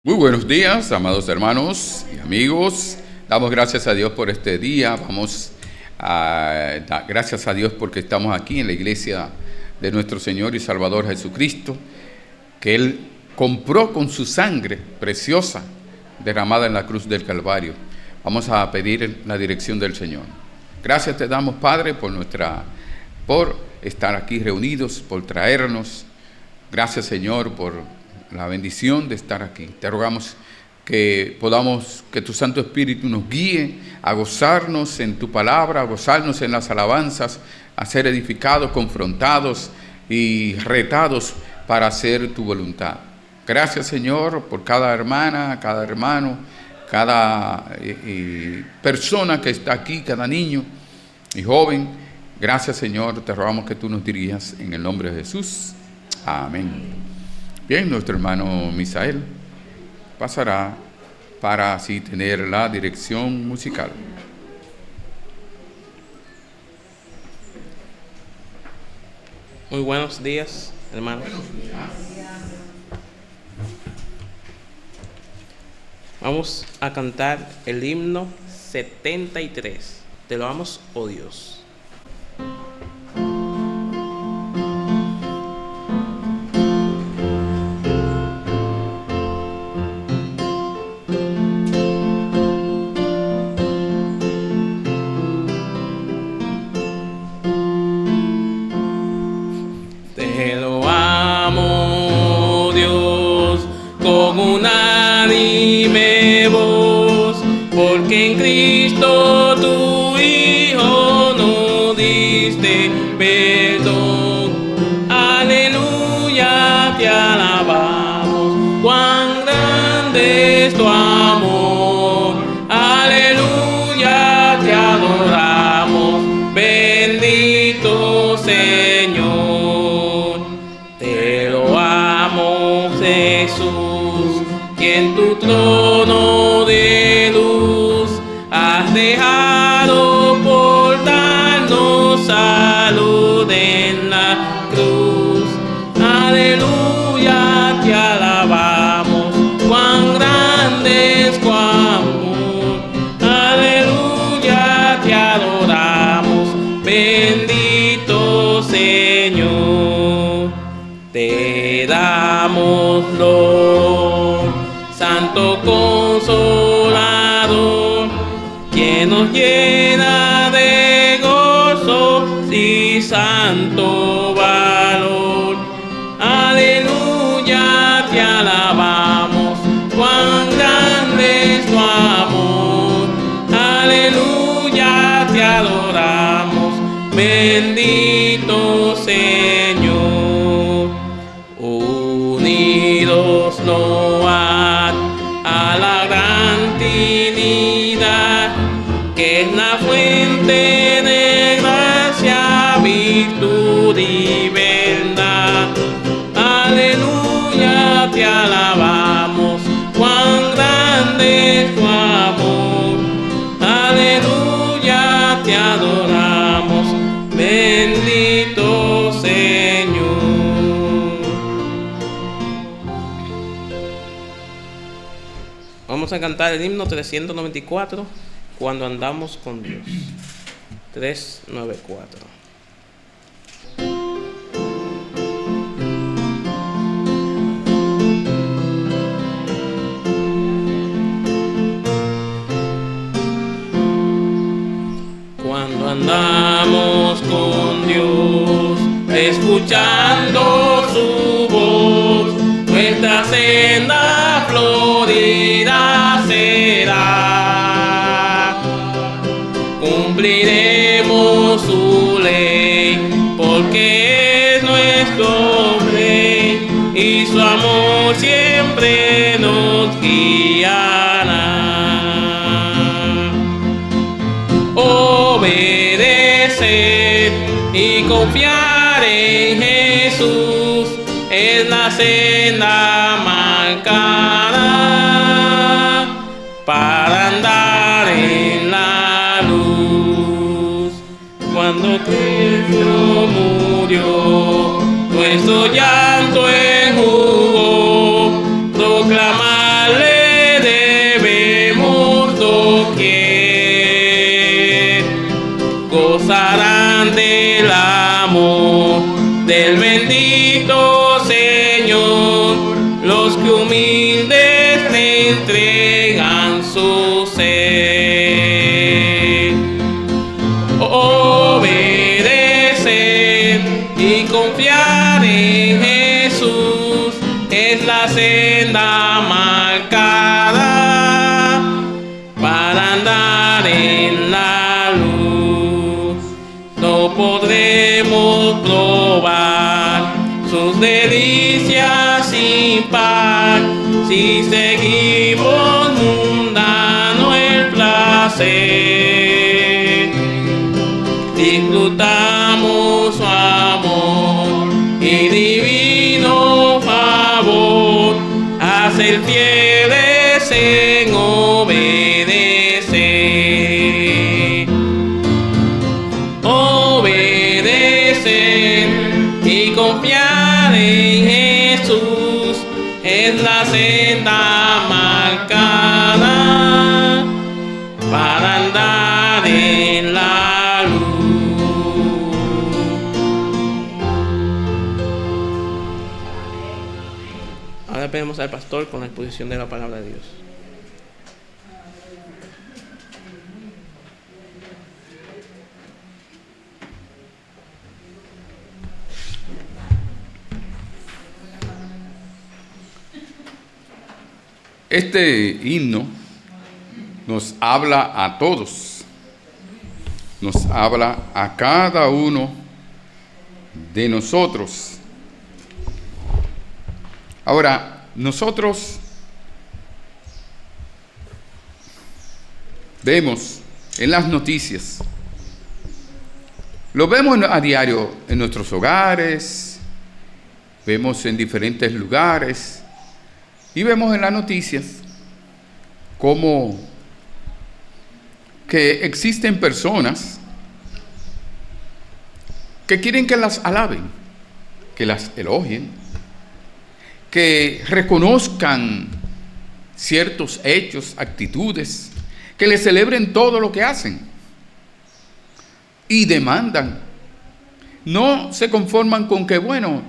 Muy buenos días, amados hermanos y amigos. Damos gracias a Dios por este día. Vamos a dar gracias a Dios porque estamos aquí en la iglesia de nuestro Señor y Salvador Jesucristo, que Él compró con su sangre preciosa derramada en la cruz del Calvario. Vamos a pedir la dirección del Señor. Gracias te damos, Padre, por estar aquí reunidos, por traernos. Gracias, Señor, por la bendición de estar aquí. Te rogamos que tu Santo Espíritu nos guíe a gozarnos en tu palabra, a gozarnos en las alabanzas, a ser edificados, confrontados y retados para hacer tu voluntad. Gracias, Señor, por cada hermana, cada hermano, cada persona que está aquí, cada niño y joven. Gracias, Señor, te rogamos que tú nos dirijas en el nombre de Jesús. Amén. Bien, nuestro hermano Misael pasará para así tener la dirección musical. Muy buenos días, hermanos. Vamos a cantar el himno 73. Te lo amamos, oh Dios. En Cristo tu Hijo nos diste perdón. Aleluya, te alabamos, cuán grande es tu amor. Aleluya, te adoramos, bendito Señor. Te lo amo, Jesús, que en tu trono de luz has dejado por darnos salud en la cruz. Aleluya, te alabamos, cuán grande es tu amor. Aleluya, te adoramos, bendito Señor. Te damos lo Santo Consolador, que nos llena de gozo y santo valor. Aleluya, te alabamos, cuán grande es tu amor. Aleluya, te adoramos, bendito Señor. Unidos no a la gran Trinidad, que es la fuente de gracia, virtud y verdad. Aleluya, te alabamos, cuán grande es tu amor. Aleluya, te adoramos, bendito Señor. Vamos a cantar el himno 394, Cuando andamos con Dios. 394. Cuando andamos con Dios, escuchando su voz, nuestra senda florida será. Cumpliremos su ley, porque es nuestro Rey, y su amor siempre nos guiará. Obedecer y confiar en Jesús es la senda marcada para andar en la luz. Cuando Cristo murió, nuestro llanto enjugó, proclamar bendito Señor, los que humildes te entregan su ser. Obedecer y confiar en Jesús es la senda marcada para andar en la luz. No podremos probar sus delicias sin par si seguimos mundano el placer. Disfrutamos su amor y divino favor a ser fieles en obedecer. Obedecer y confiar en Jesús es la senda marcada para andar en la luz. Ahora pedimos al pastor con la exposición de la palabra de Dios. Este himno nos habla a todos, nos habla a cada uno de nosotros. Ahora, nosotros vemos en las noticias, lo vemos a diario en nuestros hogares, vemos en diferentes lugares y vemos en las noticias cómo que existen personas que quieren que las alaben, que las elogien, que reconozcan ciertos hechos, actitudes, que les celebren todo lo que hacen y demandan. No se conforman con que, bueno,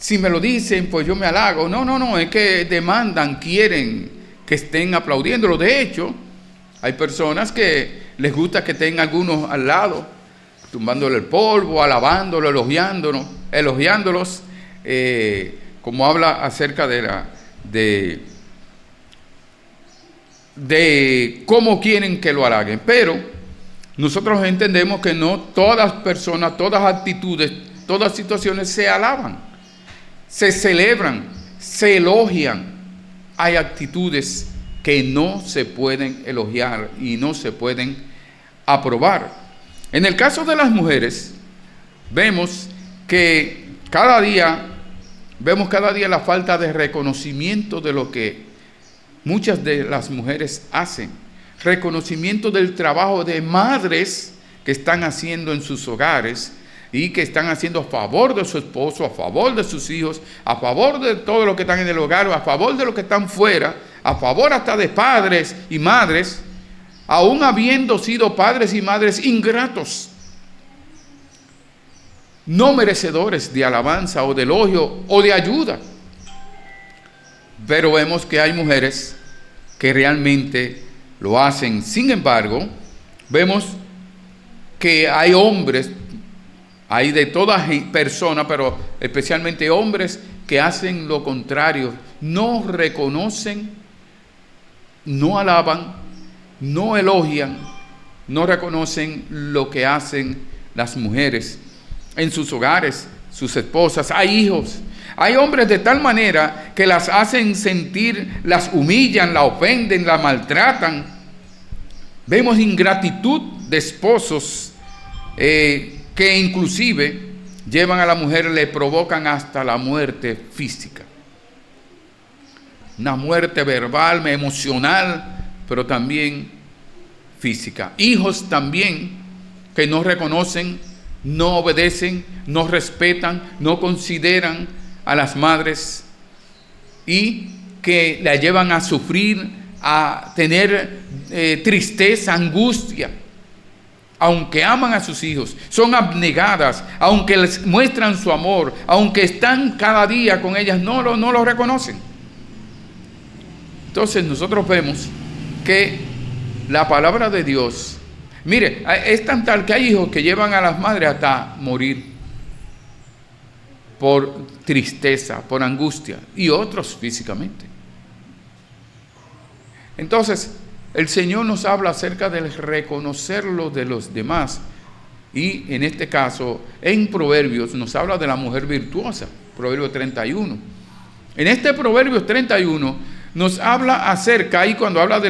si me lo dicen, pues yo me halago. No, es que demandan, quieren que estén aplaudiéndolo. De hecho, hay personas que les gusta que estén algunos al lado, tumbándole el polvo, alabándolo, elogiándolos, como habla acerca de cómo quieren que lo halaguen. Pero nosotros entendemos que no todas personas, todas actitudes, todas situaciones se alaban, se celebran, se elogian. Hay actitudes que no se pueden elogiar y no se pueden aprobar. En el caso de las mujeres, vemos cada día la falta de reconocimiento de lo que muchas de las mujeres hacen, reconocimiento del trabajo de madres que están haciendo en sus hogares y que están haciendo a favor de su esposo, a favor de sus hijos, a favor de todo lo que están en el hogar, a favor de los que están fuera, a favor hasta de padres y madres, aún habiendo sido padres y madres ingratos, no merecedores de alabanza o de elogio o de ayuda. Pero vemos que hay mujeres que realmente lo hacen. Sin embargo, vemos que hay hombres, hay de toda persona, pero especialmente hombres que hacen lo contrario, no reconocen, no alaban, no elogian, no reconocen lo que hacen las mujeres en sus hogares, sus esposas. Hay hijos, hay hombres de tal manera que las hacen sentir, las humillan, la ofenden, la maltratan. Vemos ingratitud de esposos que inclusive llevan a la mujer, le provocan hasta la muerte física. Una muerte verbal, emocional, pero también física. Hijos también que no reconocen, no obedecen, no respetan, no consideran a las madres y que la llevan a sufrir, a tener tristeza, angustia. aunque aman a sus hijos, son abnegadas, aunque les muestran su amor, aunque están cada día con ellas, no lo reconocen. Entonces nosotros vemos que la palabra de Dios, mire, es tan tal que hay hijos que llevan a las madres hasta morir por tristeza, por angustia, y otros físicamente. Entonces, el Señor nos habla acerca del reconocerlo de los demás, y en este caso, en Proverbios, nos habla de la mujer virtuosa, Proverbio 31. En este Proverbio 31 nos habla acerca, y cuando habla de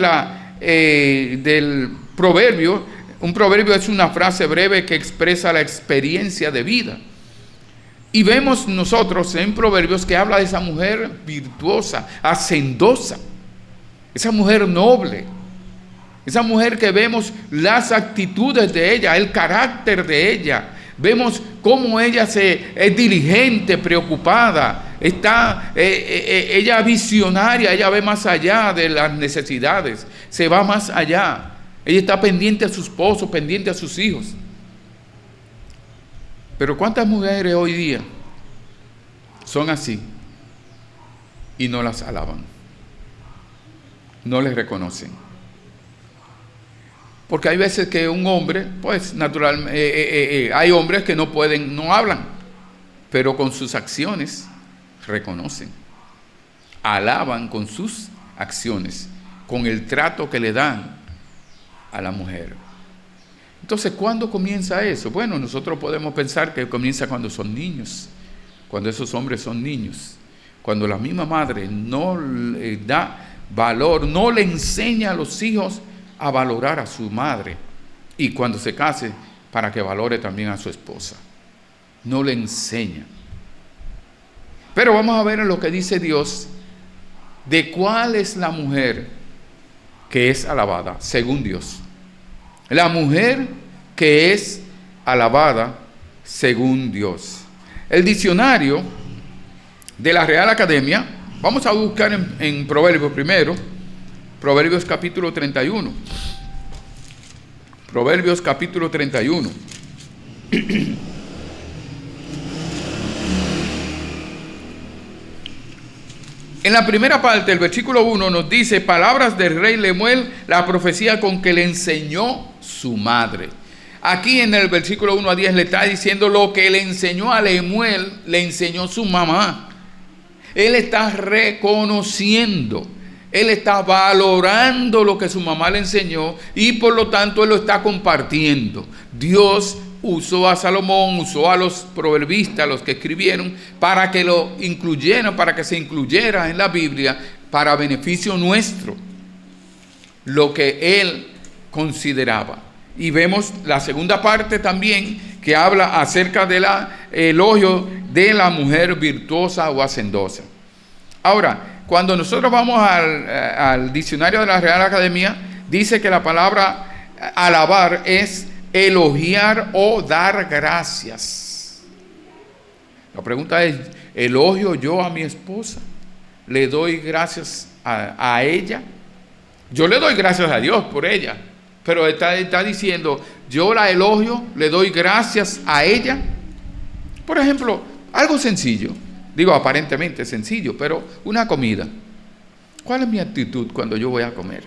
del proverbio, un proverbio es una frase breve que expresa la experiencia de vida. Y vemos nosotros en Proverbios que habla de esa mujer virtuosa, hacendosa, esa mujer noble, esa mujer que vemos las actitudes de ella, el carácter de ella. Vemos cómo ella es diligente, preocupada, ella visionaria, ella ve más allá de las necesidades, se va más allá. Ella está pendiente a su esposo, pendiente a sus hijos. Pero ¿cuántas mujeres hoy día son así y no las alaban? No les reconocen. Porque hay veces que un hombre, pues naturalmente, hay hombres que no hablan, pero con sus acciones reconocen, alaban con sus acciones, con el trato que le dan a la mujer. Entonces, ¿cuándo comienza eso? Bueno, nosotros podemos pensar que comienza cuando son niños, cuando esos hombres son niños, cuando la misma madre no le da valor, no le enseña a los hijos a valorar a su madre, y cuando se case, para que valore también a su esposa. No le enseña. Pero vamos a ver en lo que dice Dios de cuál es la mujer que es alabada según Dios. La mujer que es alabada según Dios. El diccionario de la Real Academia, vamos a buscar en Proverbios primero, Proverbios capítulo 31. Proverbios capítulo 31. En la primera parte, el versículo 1 nos dice: palabras del rey Lemuel, la profecía con que le enseñó su madre. Aquí en el versículo 1 a 10 le está diciendo lo que le enseñó a Lemuel, le enseñó su mamá. Él está reconociendo, él está valorando lo que su mamá le enseñó, y por lo tanto él lo está compartiendo. Dios usó a Salomón, usó a los proverbistas, los que escribieron, para que lo incluyeran, para que se incluyera en la Biblia, para beneficio nuestro, lo que él consideraba. Y vemos la segunda parte también, que habla acerca del elogio de la mujer virtuosa o hacendosa. Ahora, cuando nosotros vamos al diccionario de la Real Academia, dice que la palabra alabar es elogiar o dar gracias. La pregunta es: ¿elogio yo a mi esposa? ¿Le doy gracias a ella? Yo le doy gracias a Dios por ella, pero está diciendo, yo la elogio, le doy gracias a ella. Por ejemplo, algo sencillo, digo aparentemente sencillo, pero una comida. ¿Cuál es mi actitud cuando yo voy a comer?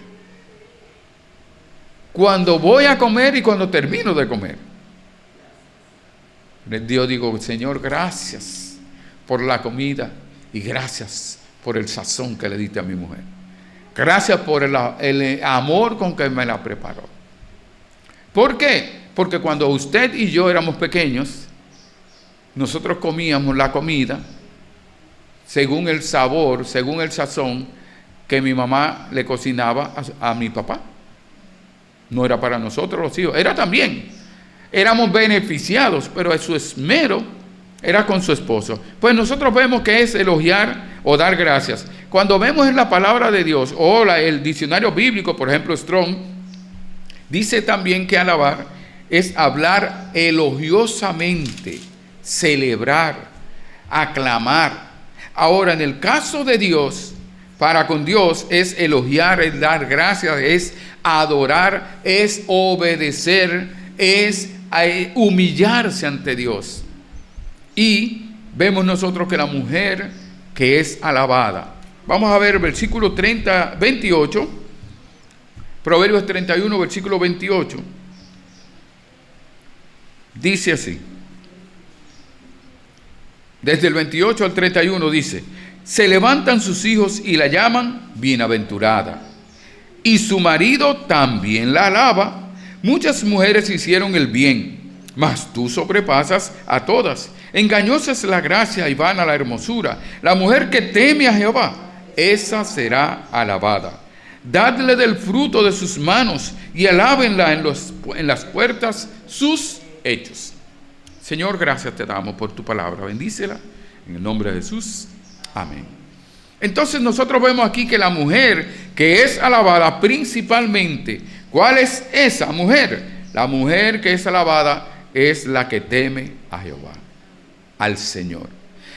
Cuando voy a comer y cuando termino de comer. Yo digo: Señor, gracias por la comida y gracias por el sazón que le diste a mi mujer. Gracias por el amor con que me la preparó. ¿Por qué? Porque cuando usted y yo éramos pequeños, nosotros comíamos la comida según el sabor, según el sazón que mi mamá le cocinaba a mi papá. No era para nosotros los hijos, era también. Éramos beneficiados, pero su esmero era con su esposo. Pues nosotros vemos que es elogiar o dar gracias. Cuando vemos en la palabra de Dios o el diccionario bíblico, por ejemplo Strong, dice también que alabar es hablar elogiosamente, celebrar, aclamar. Ahora, en el caso de Dios, para con Dios es elogiar, es dar gracias, es adorar, es obedecer, es humillarse ante Dios. Y vemos nosotros que la mujer que es alabada. Vamos a ver el versículo 28, Proverbios 31, versículo 28. Dice así. Desde el 28 al 31 dice: se levantan sus hijos y la llaman bienaventurada, y su marido también la alaba. Muchas mujeres hicieron el bien, mas tú sobrepasas a todas. Engañosa es la gracia y vana la hermosura. La mujer que teme a Jehová, esa será alabada. Dadle del fruto de sus manos y alábenla en las puertas sus hechos. Señor, gracias te damos por tu palabra. Bendícela en el nombre de Jesús. Amén. Entonces nosotros vemos aquí que la mujer que es alabada principalmente, ¿cuál es esa mujer? La mujer que es alabada es la que teme a Jehová, al Señor.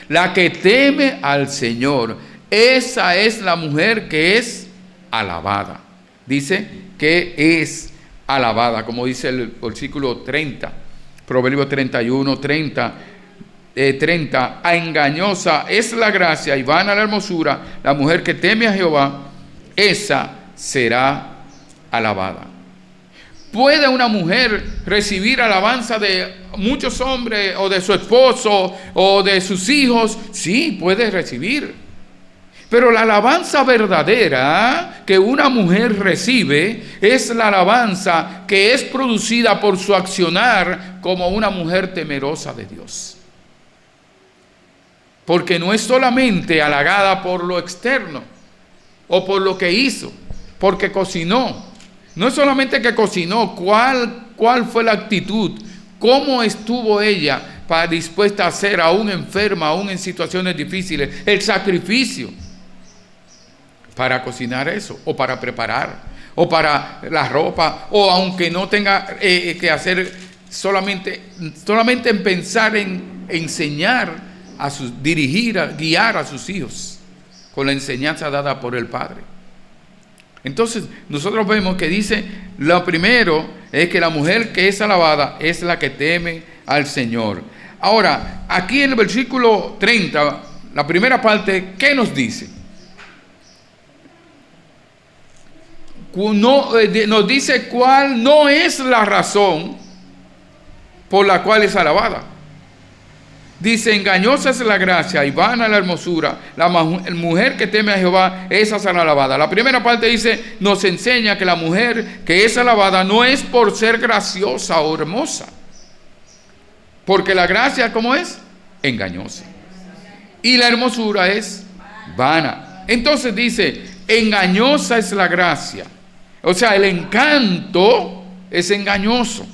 La que teme al Señor, esa es la mujer que es alabada. Dice que es alabada, como dice el versículo 30, Proverbios 31, 30. Engañosa es la gracia y vana la hermosura. La mujer que teme a Jehová, esa será alabada. ¿Puede una mujer recibir alabanza de muchos hombres o de su esposo o de sus hijos? Sí, puede recibir. Pero la alabanza verdadera que una mujer recibe es la alabanza que es producida por su accionar como una mujer temerosa de Dios. Porque no es solamente halagada por lo externo o por lo que hizo, porque cocinó. No es solamente que cocinó, cuál fue la actitud, cómo estuvo ella dispuesta a ser, aún enferma, aún en situaciones difíciles, el sacrificio para cocinar eso, o para preparar, o para la ropa, o aunque no tenga que hacer solamente en pensar en enseñar, dirigir, guiar a sus hijos con la enseñanza dada por el Padre. Entonces nosotros vemos que dice, lo primero es que la mujer que es alabada es la que teme al Señor. Ahora, aquí en el versículo 30, la primera parte, ¿qué nos dice? Nos dice cuál no es la razón por la cual es alabada. Dice, engañosa es la gracia y vana la hermosura. La mujer que teme a Jehová, esa será alabada. La primera parte dice, nos enseña que la mujer que es alabada no es por ser graciosa o hermosa. Porque la gracia, ¿cómo es? Engañosa. Y la hermosura es vana. Entonces dice, engañosa es la gracia. O sea, el encanto es engañoso.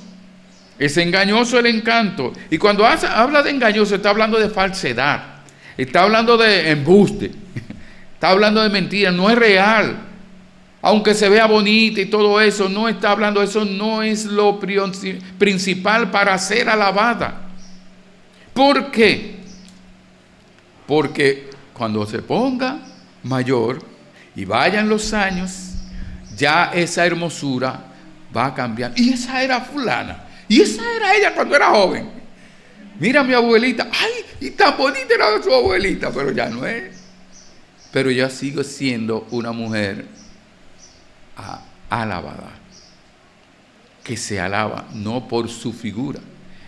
Es engañoso el encanto. Y cuando habla de engañoso, está hablando de falsedad. Está hablando de embuste. Está hablando de mentira. No es real. Aunque se vea bonita y todo eso, no está hablando. Eso no es lo principal para ser alabada. ¿Por qué? Porque cuando se ponga mayor y vayan los años, ya esa hermosura va a cambiar. Y esa era fulana. Y esa era ella cuando era joven. Mira a mi abuelita. Ay, y tan bonita era su abuelita. Pero ya no es. Pero ya sigue siendo una mujer alabada. Que se alaba, no por su figura.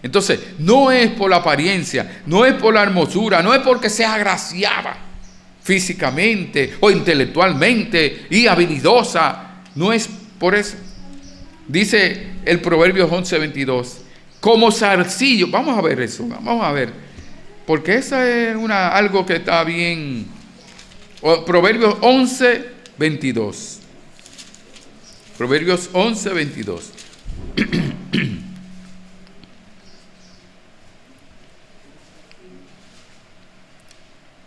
Entonces, no es por la apariencia, no es por la hermosura, no es porque sea agraciada físicamente o intelectualmente y habilidosa. No es por eso. Dice el Proverbios 11:22, como zarcillo. Vamos a ver eso, vamos a ver, porque esa es algo que está bien. Proverbios 11:22. Proverbios 11:22.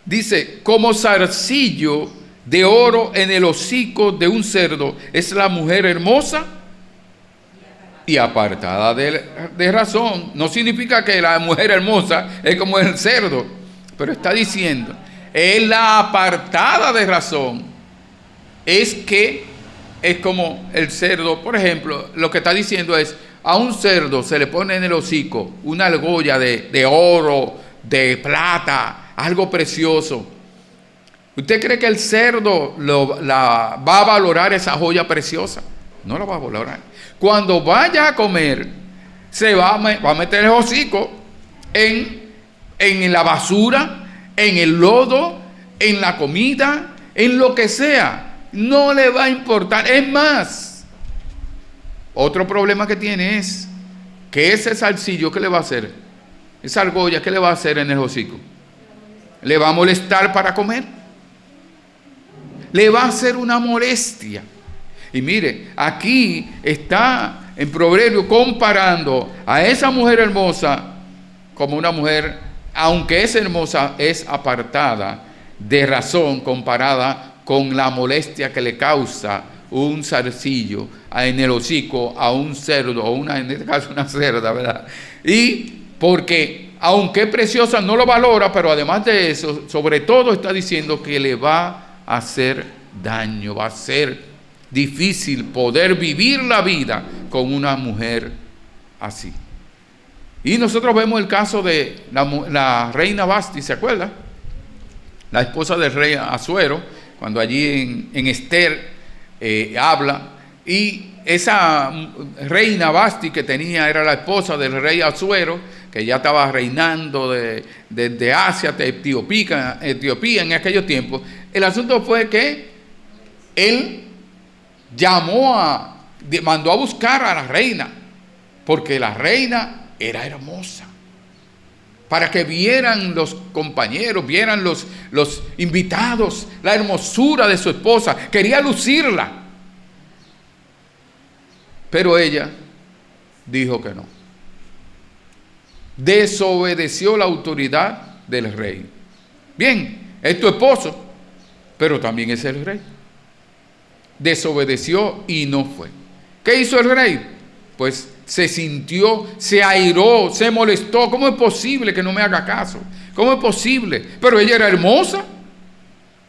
Dice, como zarcillo de oro en el hocico de un cerdo es la mujer hermosa y apartada de razón. No significa que la mujer hermosa es como el cerdo, pero está diciendo, es la apartada de razón. Es que es como el cerdo, por ejemplo, lo que está diciendo es, a un cerdo se le pone en el hocico una argolla de oro, de plata, algo precioso, ¿usted cree que el cerdo va a valorar esa joya preciosa? No la va a valorar. Cuando vaya a comer, se va a meter el hocico en la basura, en el lodo, en la comida, en lo que sea. No le va a importar. Es más, otro problema que tiene es que ese zarcillo, ¿qué le va a hacer? Esa argolla, ¿qué le va a hacer en el hocico? ¿Le va a molestar para comer? Le va a hacer una molestia. Y mire, aquí está en Proverbio comparando a esa mujer hermosa como una mujer, aunque es hermosa, es apartada de razón comparada con la molestia que le causa un zarcillo en el hocico a un cerdo, o en este caso una cerda, ¿verdad? Y porque aunque es preciosa no lo valora, pero además de eso, sobre todo está diciendo que le va a hacer daño, va a ser difícil poder vivir la vida con una mujer así. Y nosotros vemos el caso de la reina Vasti, ¿se acuerda? La esposa del rey Asuero, cuando allí en Esther habla, y esa reina Vasti que tenía, era la esposa del rey Asuero, que ya estaba reinando desde Asia hasta Etiopía en aquellos tiempos. El asunto fue que él mandó a buscar a la reina, porque la reina era hermosa, para que vieran los compañeros, vieran los invitados la hermosura de su esposa. Quería lucirla, pero ella dijo que no. Desobedeció la autoridad del rey. Bien, es tu esposo, pero también es el rey. Desobedeció y no fue. ¿Qué hizo el rey? Pues se sintió, se airó, se molestó. ¿Cómo es posible que no me haga caso? ¿Cómo es posible? Pero ella era hermosa,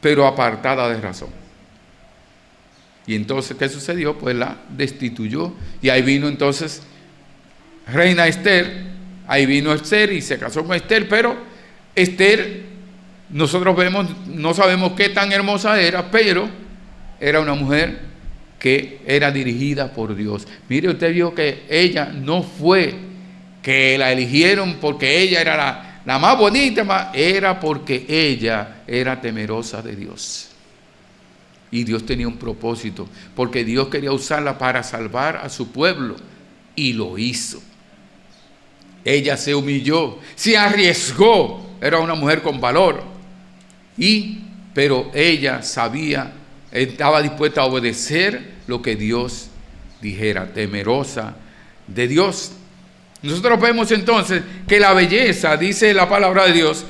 pero apartada de razón. Y entonces, ¿qué sucedió? Pues la destituyó. Y ahí vino entonces reina Esther. Ahí vino Esther y se casó con Esther. Pero Esther, nosotros vemos, no sabemos qué tan hermosa era, pero era una mujer que era dirigida por Dios. Mire, usted vio que ella no fue que la eligieron porque ella era la más bonita, era porque ella era temerosa de Dios. Y Dios tenía un propósito, porque Dios quería usarla para salvar a su pueblo, y lo hizo. Ella se humilló, se arriesgó, era una mujer con valor, pero ella sabía, estaba dispuesta a obedecer lo que Dios dijera, temerosa de Dios. Nosotros vemos entonces que la belleza, dice la palabra de Dios,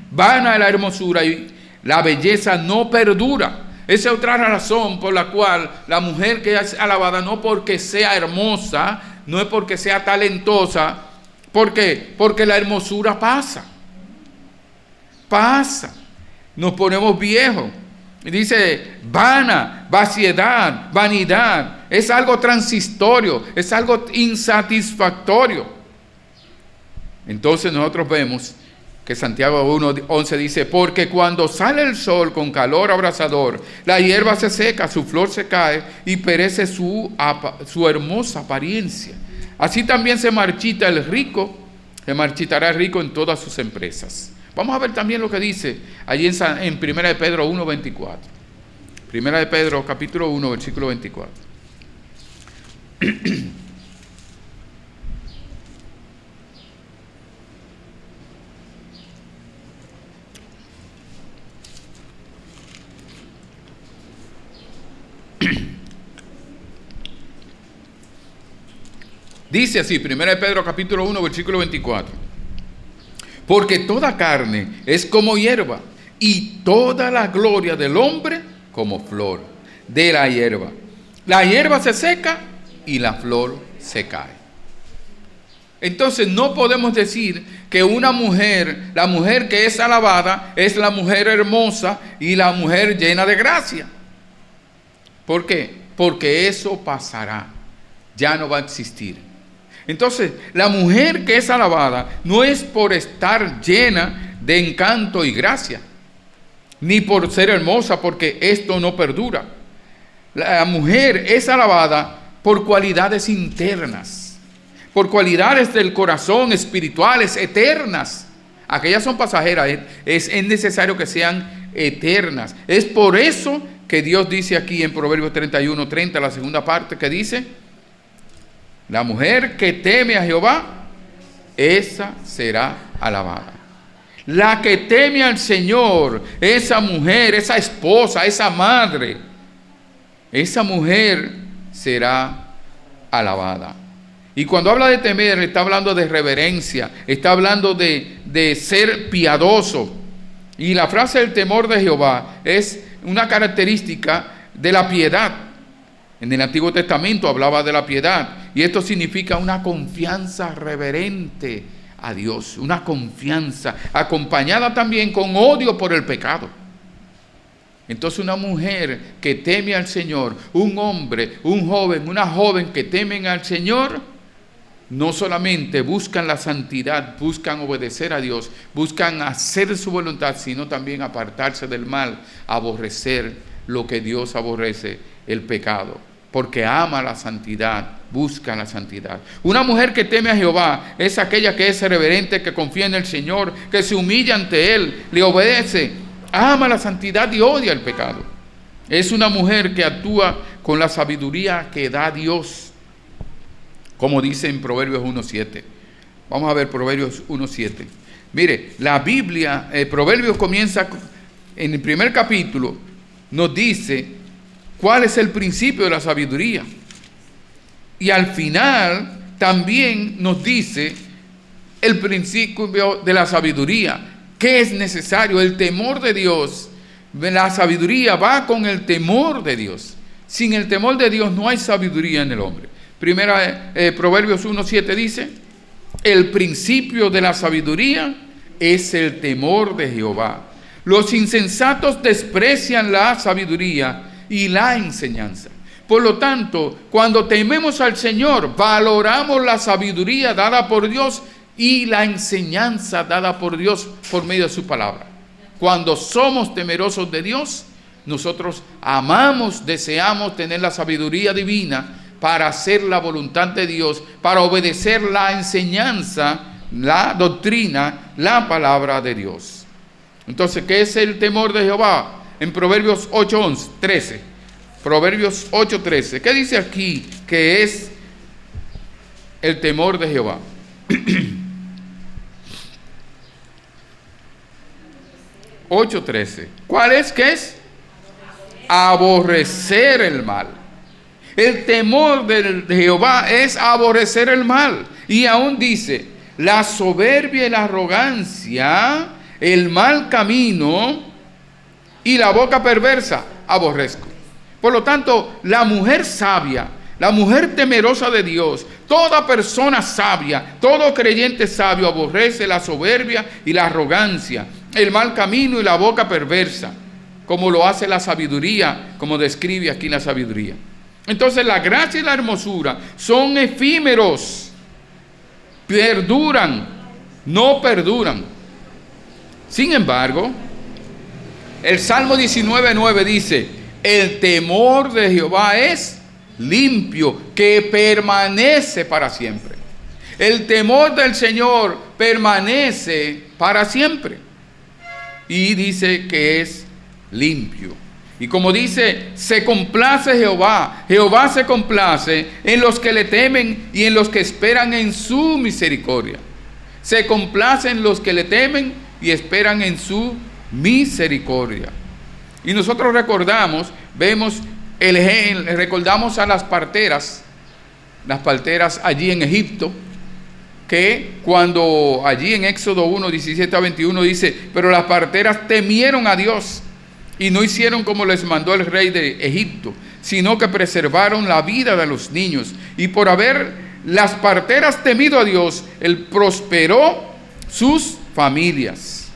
vana es la hermosura y la belleza no perdura. Esa es otra razón por la cual la mujer que es alabada, no porque sea hermosa, no es porque sea talentosa. ¿Por qué? Porque la hermosura pasa. Nos ponemos viejos. Dice vana, vaciedad, vanidad. Es algo transitorio, es algo insatisfactorio. Entonces nosotros vemos que Santiago 1:11 dice: porque cuando sale el sol con calor abrasador, la hierba se seca, su flor se cae y perece su hermosa apariencia. Así también se marchitará el rico en todas sus empresas. Vamos a ver también lo que dice allí en 1 de Pedro 1:24. 1 de Pedro capítulo 1, versículo 24. Dice así, 1 de Pedro capítulo 1, versículo 24. Porque toda carne es como hierba, y toda la gloria del hombre como flor de la hierba. La hierba se seca y la flor se cae. Entonces no podemos decir que una mujer, la mujer que es alabada, es la mujer hermosa y la mujer llena de gracia. ¿Por qué? Porque eso pasará. ya no va a existir. Entonces, la mujer que es alabada no es por estar llena de encanto y gracia, ni por ser hermosa, porque esto no perdura. La mujer es alabada por cualidades internas, por cualidades del corazón, espirituales, eternas. Aquellas son pasajeras, es necesario que sean eternas. Es por eso que Dios dice aquí en Proverbios 31:30, la segunda parte, que dice: la mujer que teme a Jehová, esa será alabada. La que teme al Señor, esa mujer, esa esposa, esa madre, esa mujer será alabada. Y cuando habla de temer, está hablando de reverencia, está hablando de ser piadoso. Y la frase del temor de Jehová es una característica de la piedad. En el Antiguo Testamento hablaba de la piedad, y esto significa una confianza reverente a Dios, una confianza acompañada también con odio por el pecado. Entonces, una mujer que teme al Señor, un hombre, un joven, una joven que temen al Señor, no solamente buscan la santidad, buscan obedecer a Dios, buscan hacer su voluntad, sino también apartarse del mal, aborrecer lo que Dios aborrece, el pecado, porque ama la santidad, busca la santidad. Una mujer que teme a Jehová es aquella que es reverente, que confía en el Señor, que se humilla ante Él, le obedece, ama la santidad y odia el pecado. Es una mujer que actúa con la sabiduría que da Dios, como dice en Proverbios 1:7. Vamos a ver Proverbios 1:7. Mire, la Biblia, Proverbios comienza en el primer capítulo, nos dice cuál es el principio de la sabiduría. Y al final también nos dice el principio de la sabiduría. ¿Qué es necesario? El temor de Dios. La sabiduría va con el temor de Dios. Sin el temor de Dios no hay sabiduría en el hombre. Proverbios 1:7 dice: el principio de la sabiduría es el temor de Jehová. Los insensatos desprecian la sabiduría y la enseñanza. Por lo tanto, cuando tememos al Señor, valoramos la sabiduría dada por Dios y la enseñanza dada por Dios por medio de su palabra. Cuando somos temerosos de Dios, nosotros amamos, deseamos tener la sabiduría divina para hacer la voluntad de Dios, para obedecer la enseñanza, la doctrina, la palabra de Dios. Entonces, ¿qué es el temor de Jehová? En Proverbios 8:13. Proverbios 8:13. ¿Qué dice aquí que es el temor de Jehová? 8:13. ¿Cuál es? ¿Qué es? Aborrecer el mal. El temor de Jehová es aborrecer el mal. Y aún dice: la soberbia y la arrogancia, el mal camino y la boca perversa aborrezco. Por lo tanto, la mujer sabia, la mujer temerosa de Dios, toda persona sabia, todo creyente sabio aborrece la soberbia y la arrogancia, el mal camino y la boca perversa, como lo hace la sabiduría, como describe aquí la sabiduría. Entonces, la gracia y la hermosura son efímeros, perduran, no perduran. Sin embargo, el Salmo 19:9 dice: el temor de Jehová es limpio, que permanece para siempre. El temor del Señor permanece para siempre. Y dice que es limpio. Y como dice, se complace Jehová. Jehová se complace en los que le temen y en los que esperan en su misericordia. Se complace en los que le temen y esperan en su misericordia. Y nosotros recordamos a las parteras allí en Egipto, que cuando allí en Éxodo 1:17-21 dice: pero las parteras temieron a Dios y no hicieron como les mandó el rey de Egipto, sino que preservaron la vida de los niños. Y por haber las parteras temido a Dios, Él prosperó sus familias.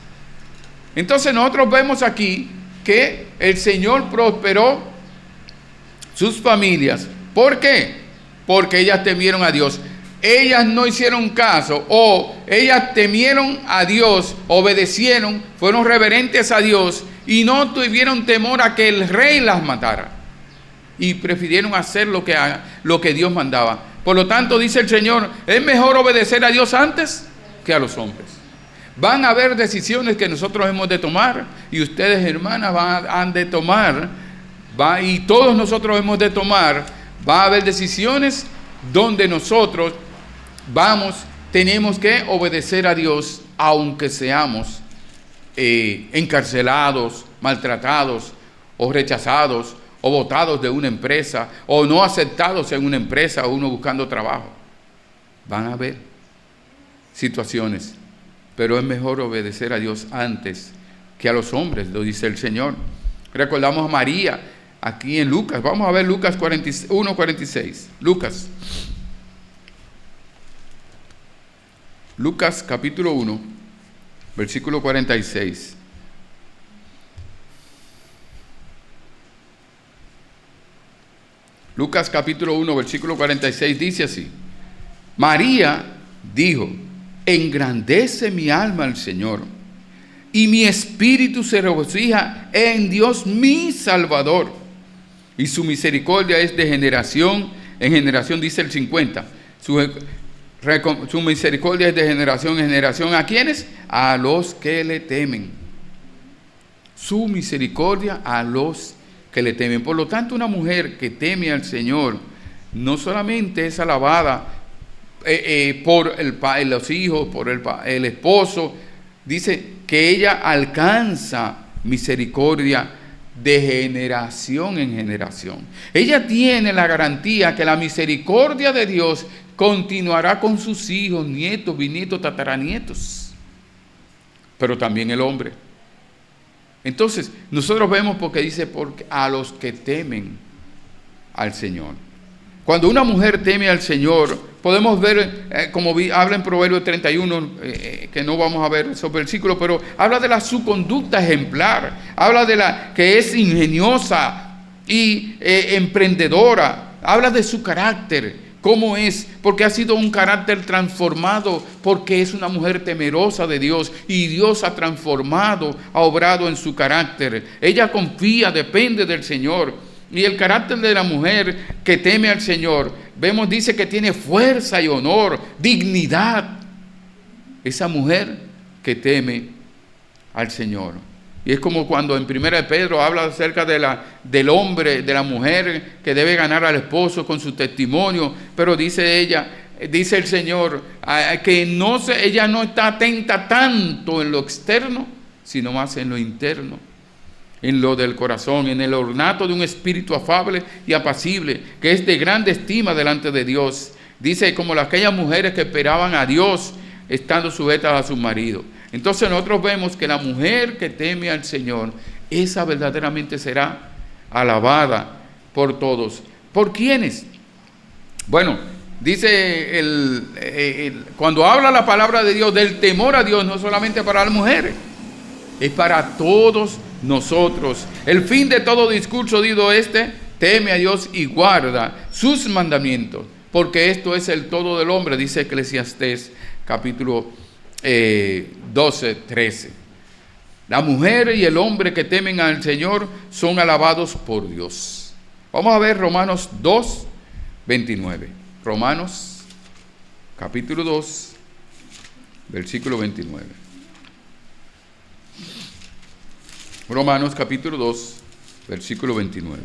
Entonces nosotros vemos aquí que el Señor prosperó sus familias. ¿Por qué? porque ellas temieron a Dios. Ellas no hicieron caso, o ellas temieron a Dios, obedecieron, fueron reverentes a Dios y no tuvieron temor a que el rey las matara. Y prefirieron hacer lo que Dios mandaba. Por lo tanto, dice el Señor, es mejor obedecer a Dios antes que a los hombres. Van a haber decisiones que nosotros hemos de tomar, y ustedes, hermanas, han de tomar, y todos nosotros hemos de tomar. Va a haber decisiones donde nosotros tenemos que obedecer a Dios, aunque seamos encarcelados, maltratados, o rechazados, o botados de una empresa, o no aceptados en una empresa, o uno buscando trabajo. Van a haber situaciones, pero es mejor obedecer a Dios antes que a los hombres, lo dice el Señor. Recordamos a María aquí en Lucas. Vamos a ver Lucas 1:46. Lucas capítulo 1, versículo 46. Lucas capítulo 1, versículo 46 dice así: María dijo: engrandece mi alma al Señor, y mi espíritu se regocija en Dios mi Salvador, y su misericordia es de generación en generación, dice el 50. Su misericordia es de generación en generación. ¿A quiénes? A los que le temen. Su misericordia a los que le temen. Por lo tanto, una mujer que teme al Señor no solamente es alabada por los hijos, por el esposo. Dice que ella alcanza misericordia de generación en generación. Ella tiene la garantía que la misericordia de Dios continuará con sus hijos, nietos, bisnietos, tataranietos. Pero también el hombre. Entonces, nosotros vemos porque dice a los que temen al Señor. Cuando una mujer teme al Señor, podemos ver, como habla en Proverbios 31, que no vamos a ver esos versículos, pero habla de su conducta ejemplar, habla de que es ingeniosa y emprendedora, habla de su carácter, cómo es, porque ha sido un carácter transformado, porque es una mujer temerosa de Dios, y Dios ha transformado, ha obrado en su carácter. Ella confía, depende del Señor. Y el carácter de la mujer que teme al Señor, dice que tiene fuerza y honor, dignidad. Esa mujer que teme al Señor. Y es como cuando en 1 Pedro habla acerca del hombre, de la mujer que debe ganar al esposo con su testimonio, pero dice el Señor, que ella no está atenta tanto en lo externo, sino más en lo interno, en lo del corazón, en el ornato de un espíritu afable y apacible, que es de grande estima delante de Dios. Dice, como aquellas mujeres que esperaban a Dios, estando sujetas a su marido. Entonces nosotros vemos que la mujer que teme al Señor, esa verdaderamente será alabada por todos. ¿Por quiénes? Bueno, dice cuando habla la palabra de Dios, del temor a Dios, no solamente para las mujeres, es para todos nosotros. El fin de todo discurso digo teme a Dios y guarda sus mandamientos, porque esto es el todo del hombre, dice Eclesiastés capítulo 12:13. La mujer y el hombre que temen al Señor son alabados por Dios. Vamos a ver Romanos 2:29. Romanos capítulo 2, versículo 29. Romanos capítulo 2, versículo 29.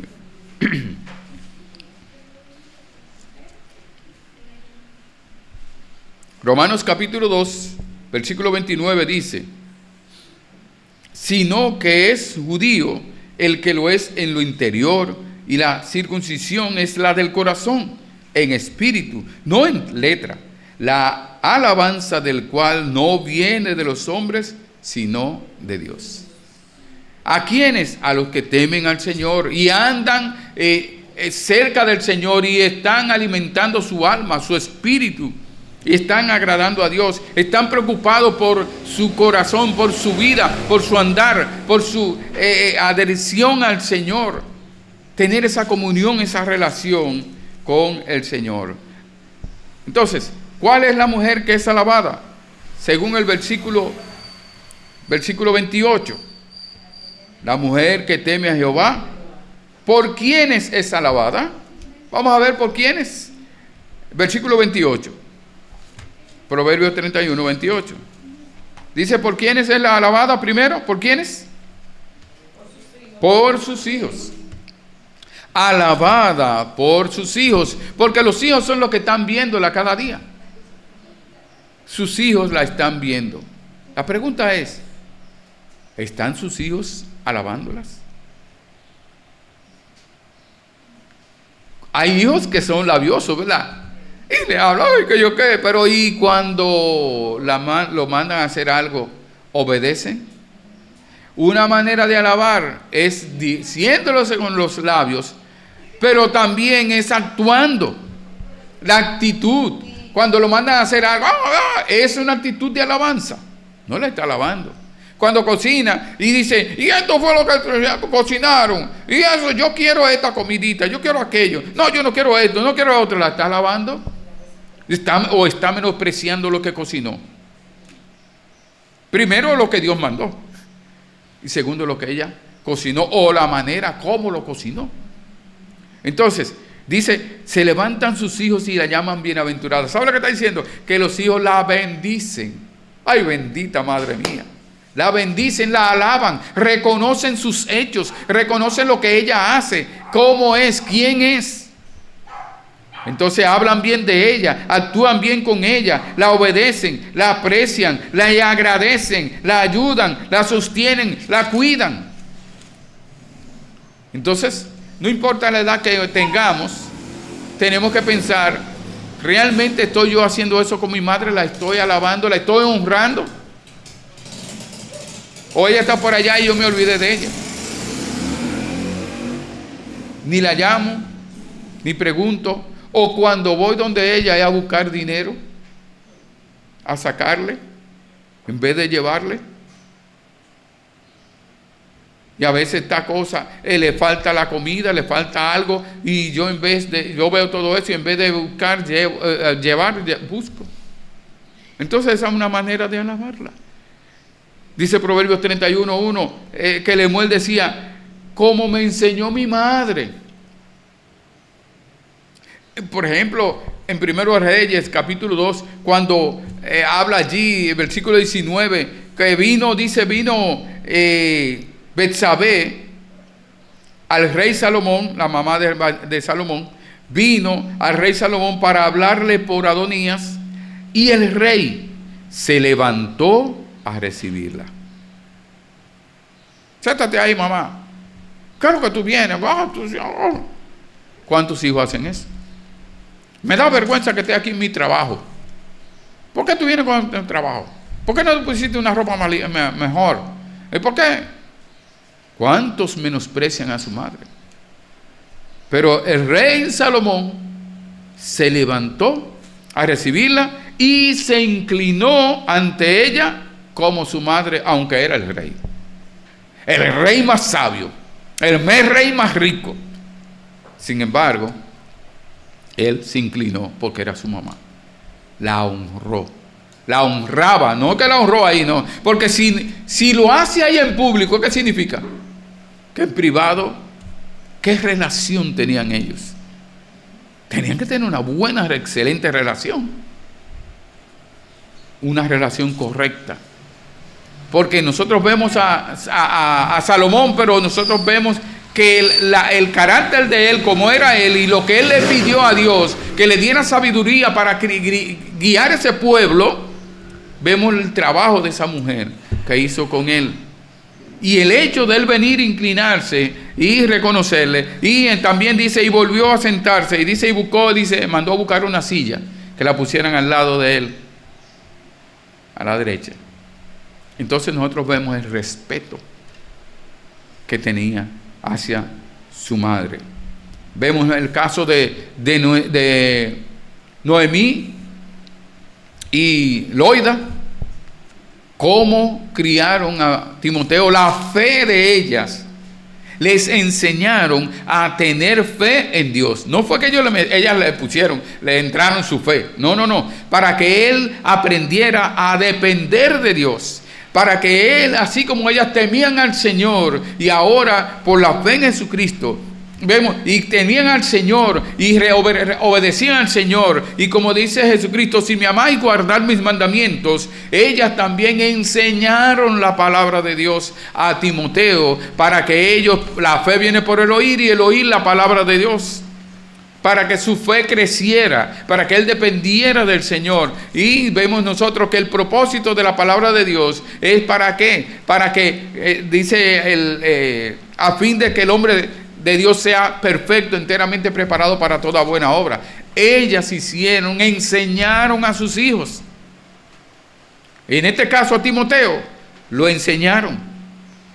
Romanos capítulo 2, versículo 29 dice: sino que es judío el que lo es en lo interior, y la circuncisión es la del corazón, en espíritu, no en letra, la alabanza del cual no viene de los hombres, sino de Dios. ¿A quiénes? A los que temen al Señor y andan cerca del Señor y están alimentando su alma, su espíritu, y están agradando a Dios, están preocupados por su corazón, por su vida, por su andar, por su adhesión al Señor. Tener esa comunión, esa relación con el Señor. Entonces, ¿cuál es la mujer que es alabada? Según el versículo 28. La mujer que teme a Jehová. ¿Por quiénes es alabada? Vamos a ver por quiénes. Versículo 28. Proverbios 31, 28. Dice, ¿por quiénes es la alabada primero? ¿Por quiénes? Por sus hijos. Alabada por sus hijos, porque los hijos son los que están viéndola cada día. Sus hijos la están viendo. La pregunta es, ¿están sus hijos alabándolas? Hay hijos que son labiosos, ¿verdad? Y le hablan, ay, que yo qué, pero ¿y cuando lo mandan a hacer algo, obedecen? Una manera de alabar es diciéndolo con los labios, pero también es actuando. La actitud, cuando lo mandan a hacer algo, es una actitud de alabanza. No le está alabando. Cuando cocina y dice, y esto fue lo que cocinaron, y eso, yo quiero esta comidita, yo quiero aquello. No, yo no quiero esto, no quiero otro. ¿La está alabando? ¿O está menospreciando lo que cocinó? Primero, lo que Dios mandó. Y segundo, lo que ella cocinó o la manera como lo cocinó. Entonces, dice, se levantan sus hijos y la llaman bienaventurada. ¿Sabe lo que está diciendo? Que los hijos la bendicen. Ay, bendita madre mía. La bendicen, la alaban, reconocen sus hechos, reconocen lo que ella hace, cómo es, quién es. Entonces hablan bien de ella, actúan bien con ella, la obedecen, la aprecian, la agradecen, la ayudan, la sostienen, la cuidan. Entonces, no importa la edad que tengamos, tenemos que pensar, ¿realmente estoy yo haciendo eso con mi madre? ¿La estoy alabando? ¿La estoy honrando? ¿O ella está por allá y yo me olvidé de ella? Ni la llamo, ni pregunto. O cuando voy donde ella es a buscar dinero, a sacarle, en vez de llevarle. Y a veces esta cosa, le falta la comida, le falta algo, y yo yo veo todo eso y en vez de buscar, llevar, busco. Entonces esa es una manera de alabarla. Dice Proverbios 31:1, que Lemuel decía, como me enseñó mi madre. Por ejemplo, en Primero de Reyes, capítulo 2, cuando habla allí, versículo 19, que vino Betsabé al rey Salomón, la mamá de Salomón, vino al rey Salomón para hablarle por Adonías, y el rey se levantó a recibirla. Siéntate ahí, mamá. ¿Qué es lo que tú vienes? ¿Cuántos hijos hacen eso? Me da vergüenza que esté aquí en mi trabajo. ¿Por qué tú vienes con el trabajo? ¿Por qué no pusiste una ropa mejor? ¿Por qué? ¿Cuántos menosprecian a su madre? Pero el rey Salomón se levantó a recibirla y se inclinó ante ella como su madre, aunque era el rey. El rey más sabio, el rey más rico. Sin embargo, él se inclinó porque era su mamá. La honró. La honraba, no que la honró ahí, no. Porque si lo hace ahí en público, ¿qué significa? Que en privado, ¿qué relación tenían ellos? Tenían que tener una buena, excelente relación. Una relación correcta. Porque nosotros vemos a Salomón, pero nosotros vemos que el carácter de él, como era él, y lo que él le pidió a Dios, que le diera sabiduría para guiar ese pueblo, vemos el trabajo de esa mujer que hizo con él. Y el hecho de él venir, inclinarse y reconocerle, y también dice, y volvió a sentarse, y dice, y buscó, dice, mandó a buscar una silla, que la pusieran al lado de él, a la derecha. Entonces nosotros vemos el respeto que tenía hacia su madre. Vemos el caso de Noemí y Loida, cómo criaron a Timoteo, la fe de ellas, les enseñaron a tener fe en Dios. No fue que ellas le pusieron, le entraron su fe. No. Para que él aprendiera a depender de Dios. Para que él, así como ellas temían al Señor y ahora por la fe en Jesucristo, vemos, y temían al Señor y obedecían al Señor, y como dice Jesucristo, si me amáis, guardad mis mandamientos, ellas también enseñaron la palabra de Dios a Timoteo, para que ellos, la fe viene por el oír y el oír la palabra de Dios, para que su fe creciera, para que él dependiera del Señor. Y vemos nosotros que el propósito de la palabra de Dios es para qué, dice a fin de que el hombre de Dios sea perfecto, enteramente preparado para toda buena obra. Ellas enseñaron a sus hijos. En este caso a Timoteo, lo enseñaron.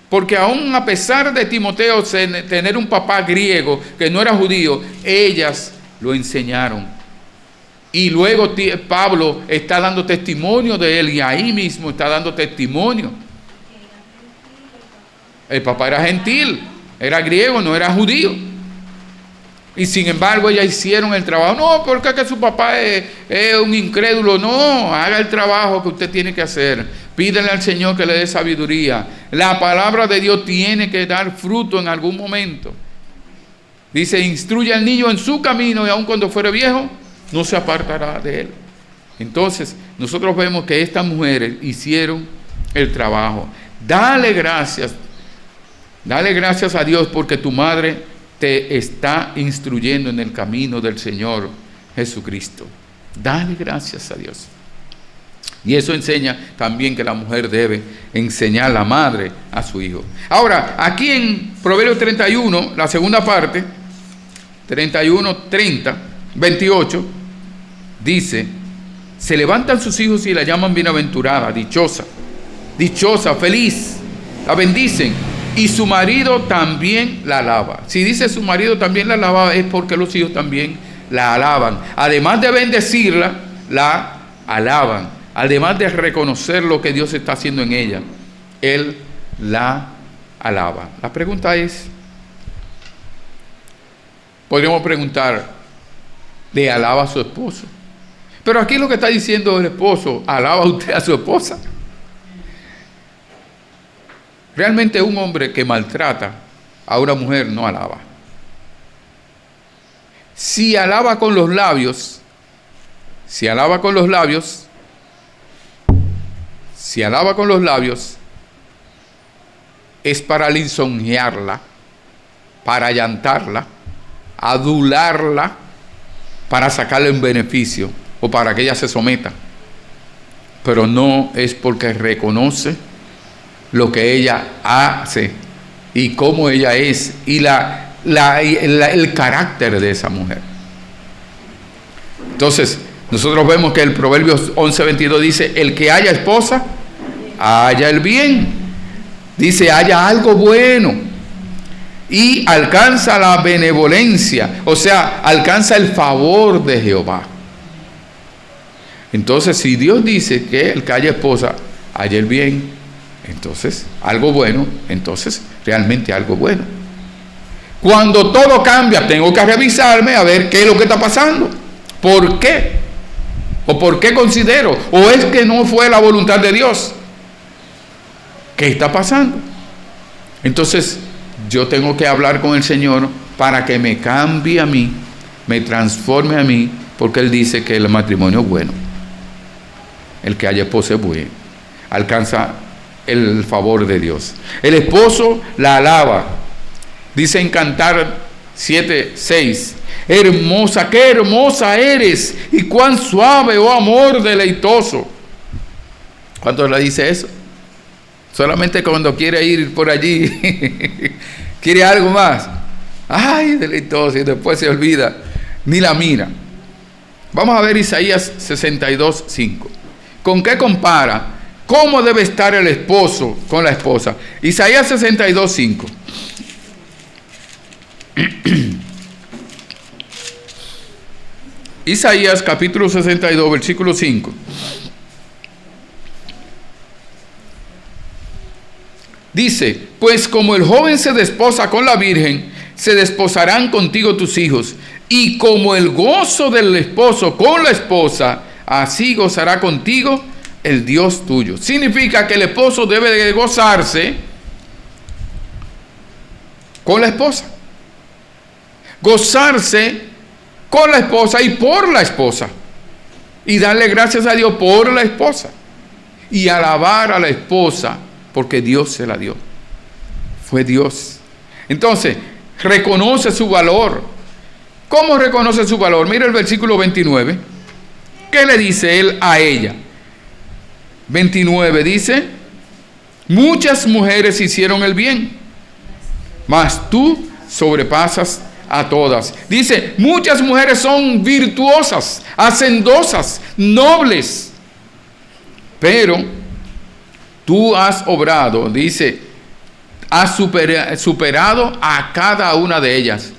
Porque aún a pesar de Timoteo tener un papá griego que no era judío, ellas lo enseñaron. Y luego Pablo está dando testimonio de él, y ahí mismo está dando testimonio. El papá era gentil, era griego, no era judío. Y sin embargo ellas hicieron el trabajo. No, porque es que su papá es un incrédulo. No, haga el trabajo que usted tiene que hacer. Pídele al Señor que le dé sabiduría. La palabra de Dios tiene que dar fruto en algún momento. Dice, instruye al niño en su camino, y aun cuando fuere viejo, no se apartará de él. Entonces, nosotros vemos que estas mujeres hicieron el trabajo. Dale gracias a Dios, porque tu madre te está instruyendo en el camino del Señor Jesucristo. Dale gracias a Dios. Y eso enseña también que la mujer debe enseñar a la madre a su hijo. Ahora, aquí en Proverbios 31, la segunda parte, 31, 30, 28, dice, se levantan sus hijos y la llaman bienaventurada, dichosa, feliz, la bendicen, y su marido también la alaba. Si dice su marido también la alaba, es porque los hijos también la alaban. Además de bendecirla, la alaban. Además de reconocer lo que Dios está haciendo en ella, él la alaba. La pregunta es, podríamos preguntar, ¿le alaba a su esposo? Pero aquí lo que está diciendo el esposo, ¿alaba usted a su esposa? Realmente un hombre que maltrata a una mujer no alaba. Si alaba con los labios, es para lisonjearla, para allantarla, adularla, para sacarle un beneficio o para que ella se someta. Pero no es porque reconoce lo que ella hace y cómo ella es y el carácter de esa mujer. Entonces, nosotros vemos que el Proverbios 11:22 dice, el que haya esposa, haya el bien. Dice, haya algo bueno. Y alcanza la benevolencia, o sea, alcanza el favor de Jehová. Entonces, si Dios dice que el que haya esposa, haya el bien, entonces, algo bueno, entonces, realmente algo bueno. Cuando todo cambia, tengo que revisarme a ver qué es lo que está pasando. ¿Por qué? ¿O por qué considero? ¿O es que no fue la voluntad de Dios? ¿Qué está pasando? Entonces, yo tengo que hablar con el Señor para que me cambie a mí, me transforme a mí, porque Él dice que el matrimonio es bueno. El que haya esposa es bueno. Alcanza el favor de Dios. El esposo la alaba. Dice en Cantar 7:6, hermosa, qué hermosa eres, y cuán suave, oh amor deleitoso. ¿Cuánto le dice eso? Solamente cuando quiere ir por allí, quiere algo más. Ay, deleitoso, y después se olvida, ni la mira. Vamos a ver Isaías 62:5. ¿Con qué compara? ¿Cómo debe estar el esposo con la esposa? Isaías 62:5. Isaías capítulo 62, versículo 5. Dice, pues como el joven se desposa con la virgen, se desposarán contigo tus hijos. Y como el gozo del esposo con la esposa, así gozará contigo el Dios tuyo. Significa que el esposo debe de gozarse con la esposa. Gozarse con la esposa y por la esposa. Y darle gracias a Dios por la esposa. Y alabar a la esposa porque Dios se la dio. Fue Dios. Entonces, reconoce su valor. ¿Cómo reconoce su valor? Mira el versículo 29. ¿Qué le dice él a ella? 29 dice, muchas mujeres hicieron el bien, mas tú sobrepasas a todas. Dice, muchas mujeres son virtuosas, hacendosas, nobles, pero tú has obrado, dice, has superado a cada una de ellas.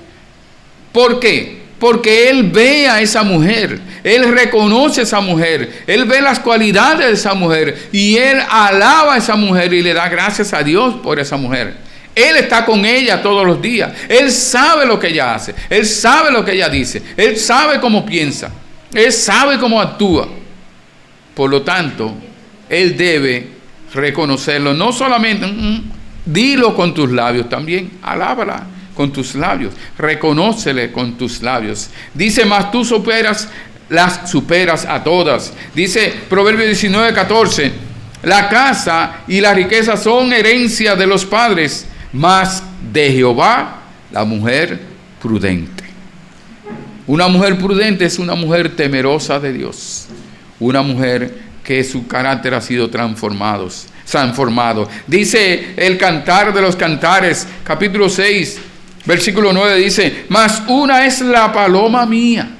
¿Por qué? Porque él ve a esa mujer, él reconoce a esa mujer, él ve las cualidades de esa mujer y él alaba a esa mujer y le da gracias a Dios por esa mujer. Él está con ella todos los días, él sabe lo que ella hace, él sabe lo que ella dice, él sabe cómo piensa, él sabe cómo actúa. Por lo tanto, él debe reconocerlo, no solamente, dilo con tus labios también, alábala con tus labios, reconócele con tus labios. Dice, mas tú las superas a todas. Dice Proverbios 19:14, la casa y la riqueza son herencia de los padres, mas de Jehová la mujer prudente. Una mujer prudente es una mujer temerosa de Dios, una mujer que su carácter ha sido transformado. Dice el Cantar de los Cantares, capítulo 6, versículo 9, dice, mas una es la paloma mía,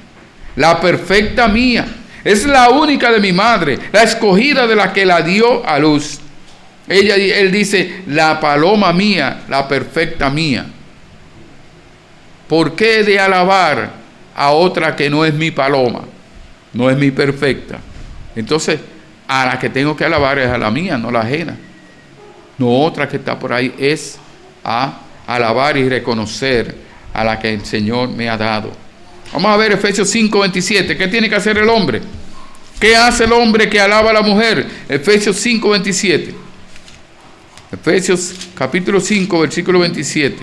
la perfecta mía, es la única de mi madre, la escogida de la que la dio a luz. Él dice, la paloma mía, la perfecta mía. ¿Por qué de alabar a otra que no es mi paloma, no es mi perfecta? Entonces, a la que tengo que alabar es a la mía, no la ajena. No otra que está por ahí, es a alabar y reconocer a la que el Señor me ha dado. Vamos a ver Efesios 5:27. ¿Qué tiene que hacer el hombre? ¿Qué hace el hombre que alaba a la mujer? Efesios 5:27. Efesios capítulo 5, versículo 27.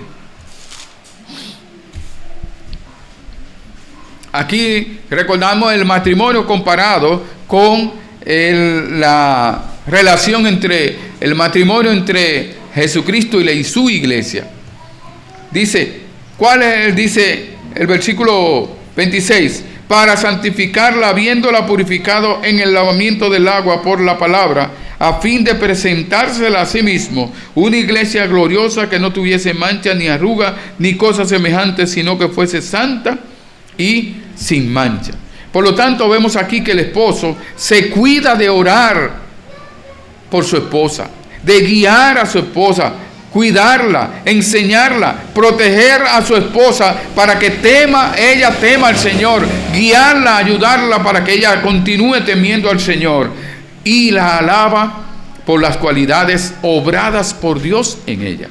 Aquí recordamos el matrimonio comparado con la relación entre el matrimonio entre Jesucristo y su iglesia. Dice, dice el versículo 26, para santificarla, habiéndola purificado en el lavamiento del agua por la palabra, a fin de presentársela a sí mismo, una iglesia gloriosa que no tuviese mancha ni arruga ni cosa semejante, sino que fuese santa y sin mancha. Por lo tanto, vemos aquí que el esposo se cuida de orar por su esposa, de guiar a su esposa, cuidarla, enseñarla, proteger a su esposa para que ella tema al Señor, guiarla, ayudarla para que ella continúe temiendo al Señor, y la alaba por las cualidades obradas por Dios en ella.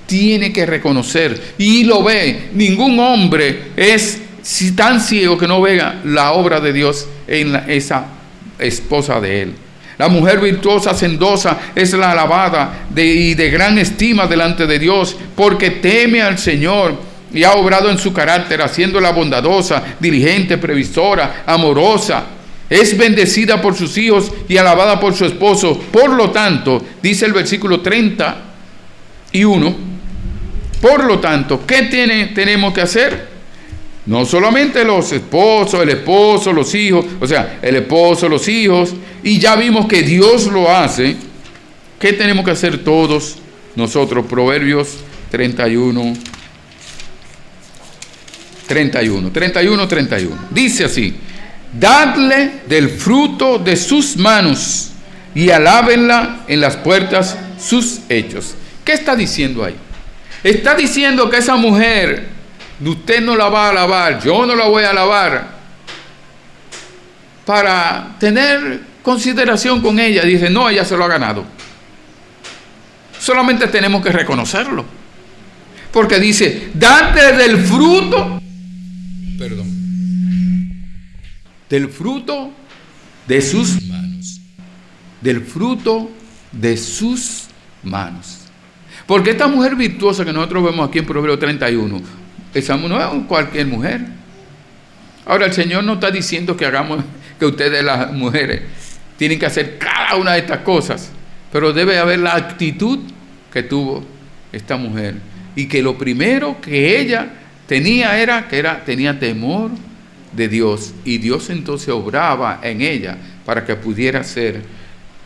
Tiene que reconocer, y lo ve. Ningún hombre es tan ciego que no vea la obra de Dios en esa esposa de él. La mujer virtuosa, hacendosa, es la alabada y de gran estima delante de Dios, porque teme al Señor y ha obrado en su carácter, haciéndola bondadosa, diligente, previsora, amorosa. Es bendecida por sus hijos y alabada por su esposo. Por lo tanto, dice el versículo 31, por lo tanto, ¿qué tenemos que hacer? No solamente los esposos, el esposo, los hijos, o sea, el esposo, los hijos, y ya vimos que Dios lo hace. ¿Qué tenemos que hacer todos nosotros? Proverbios 31. Dice así, dadle del fruto de sus manos y alábenla en las puertas sus hechos. ¿Qué está diciendo ahí? Está diciendo que esa mujer, usted no la va a alabar, yo no la voy a alabar, para tener consideración con ella. Dice, no, ella se lo ha ganado. Solamente tenemos que reconocerlo. Porque dice, date del fruto, del fruto de sus manos. Del fruto de sus manos. Porque esta mujer virtuosa que nosotros vemos aquí en Proverbios 31, esa no es cualquier mujer. Ahora el Señor no está diciendo que hagamos, que ustedes las mujeres tienen que hacer cada una de estas cosas, pero debe haber la actitud que tuvo esta mujer, y que lo primero que ella tenía tenía temor de Dios, y Dios entonces obraba en ella para que pudiera hacer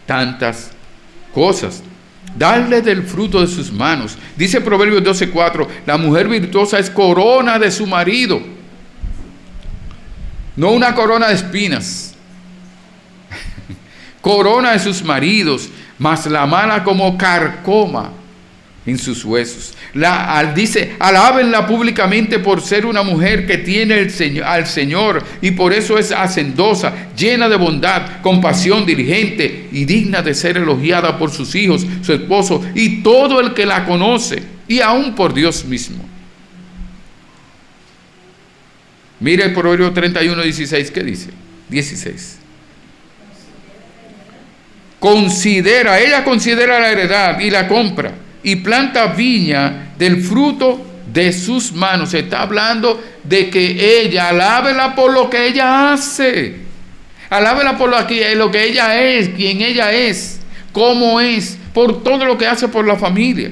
tantas cosas. Darle del fruto de sus manos. Dice Proverbios 12:4, la mujer virtuosa es corona de su marido, no una corona de espinas. Corona de sus maridos, mas la mala como carcoma en sus huesos. Dice, alábenla públicamente por ser una mujer que tiene al Señor, y por eso es hacendosa, llena de bondad, compasión, diligente y digna de ser elogiada por sus hijos, su esposo y todo el que la conoce, y aún por Dios mismo. Mire el Proverbio 31:16, ¿qué dice? 16. Ella considera la heredad y la compra, y planta viña del fruto de sus manos. Se está hablando de que ella, alábela por lo que ella hace. Alábela por lo que ella es, quién ella es, cómo es, por todo lo que hace por la familia.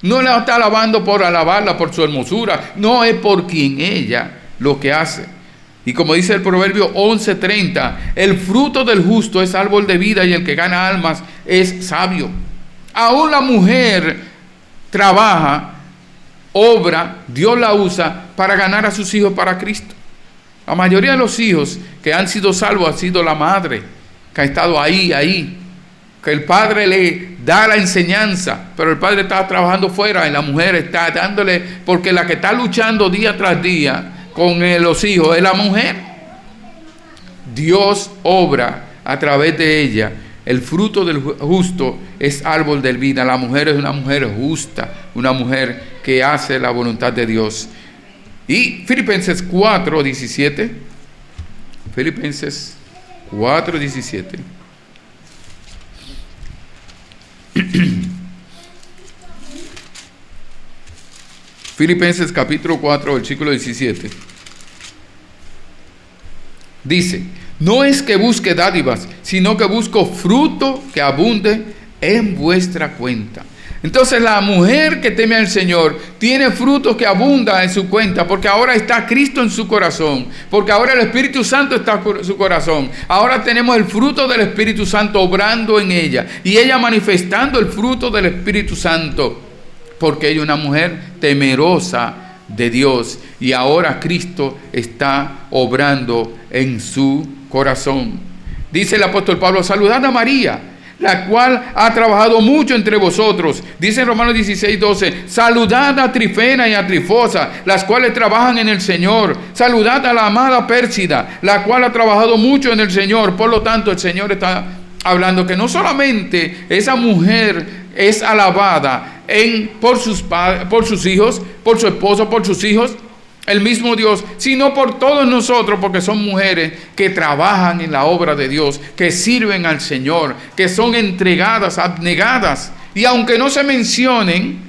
No la está alabando por alabarla, por su hermosura. No, es por quien ella lo que hace. Y como dice el Proverbio 11:30, el fruto del justo es árbol de vida, y el que gana almas es sabio. Aún la mujer trabaja, obra, Dios la usa para ganar a sus hijos para Cristo. La mayoría de los hijos que han sido salvos ha sido la madre, que ha estado ahí, que el padre le da la enseñanza, pero el padre está trabajando fuera y la mujer está dándole, porque la que está luchando día tras día con los hijos es la mujer. Dios obra a través de ella. El fruto del justo es árbol de vida. La mujer es una mujer justa, una mujer que hace la voluntad de Dios. Y Filipenses 4:17. Filipenses 4:17. Filipenses capítulo 4, versículo 17. Dice, no es que busque dádivas, sino que busco fruto que abunde en vuestra cuenta. Entonces la mujer que teme al Señor tiene frutos que abundan en su cuenta, porque ahora está Cristo en su corazón, porque ahora el Espíritu Santo está en su corazón. Ahora tenemos el fruto del Espíritu Santo obrando en ella, y ella manifestando el fruto del Espíritu Santo, porque ella es una mujer temerosa de Dios, y ahora Cristo está obrando en su corazón. Dice el apóstol Pablo, saludad a María, la cual ha trabajado mucho entre vosotros. Dice en Romanos 16:12, saludad a Trifena y a Trifosa, las cuales trabajan en el Señor. Saludad a la amada Pérsida, la cual ha trabajado mucho en el Señor. Por lo tanto, el Señor está hablando que no solamente esa mujer es alabada por sus hijos, por su esposo, por sus hijos, el mismo Dios, sino por todos nosotros, porque son mujeres que trabajan en la obra de Dios, que sirven al Señor, que son entregadas, abnegadas, y aunque no se mencionen,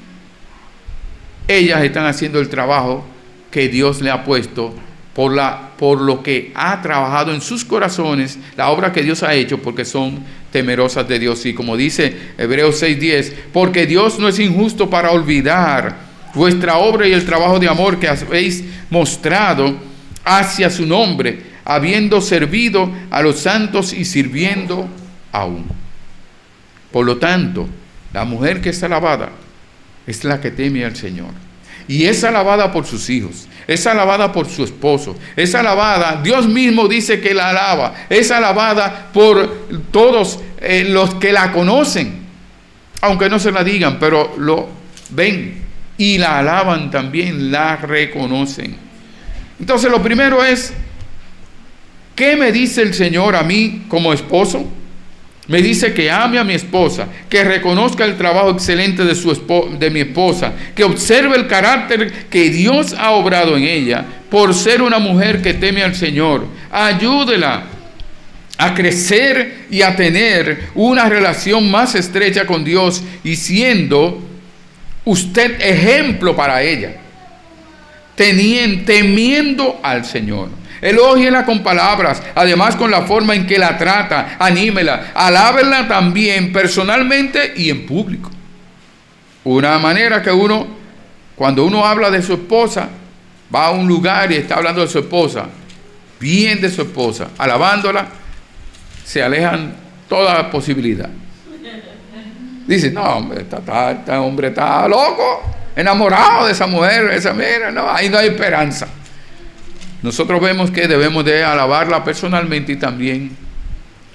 ellas están haciendo el trabajo que Dios le ha puesto por lo que ha trabajado en sus corazones, la obra que Dios ha hecho, porque son temerosas de Dios. Y como dice Hebreos 6:10, porque Dios no es injusto para olvidar vuestra obra y el trabajo de amor que habéis mostrado hacia su nombre, habiendo servido a los santos y sirviendo aún. Por lo tanto, la mujer que es alabada es la que teme al Señor. Y es alabada por sus hijos, es alabada por su esposo, es alabada, Dios mismo dice que la alaba, es alabada por todos los que la conocen, aunque no se la digan, pero lo ven y la alaban también, la reconocen. Entonces lo primero es, ¿qué me dice el Señor a mí como esposo? Me dice que ame a mi esposa, que reconozca el trabajo excelente de mi esposa, que observe el carácter que Dios ha obrado en ella por ser una mujer que teme al Señor. Ayúdela a crecer y a tener una relación más estrecha con Dios y siendo usted ejemplo para ella, temiendo al Señor. Elógiela con palabras, además con la forma en que la trata, anímela, alábela también personalmente y en público. Una manera que cuando uno habla de su esposa, va a un lugar y está hablando de su esposa, bien de su esposa, alabándola, se alejan toda posibilidad. Dicen, no, hombre, este hombre está loco, enamorado de esa mujer, no, ahí no hay esperanza. Nosotros vemos que debemos de alabarla personalmente y también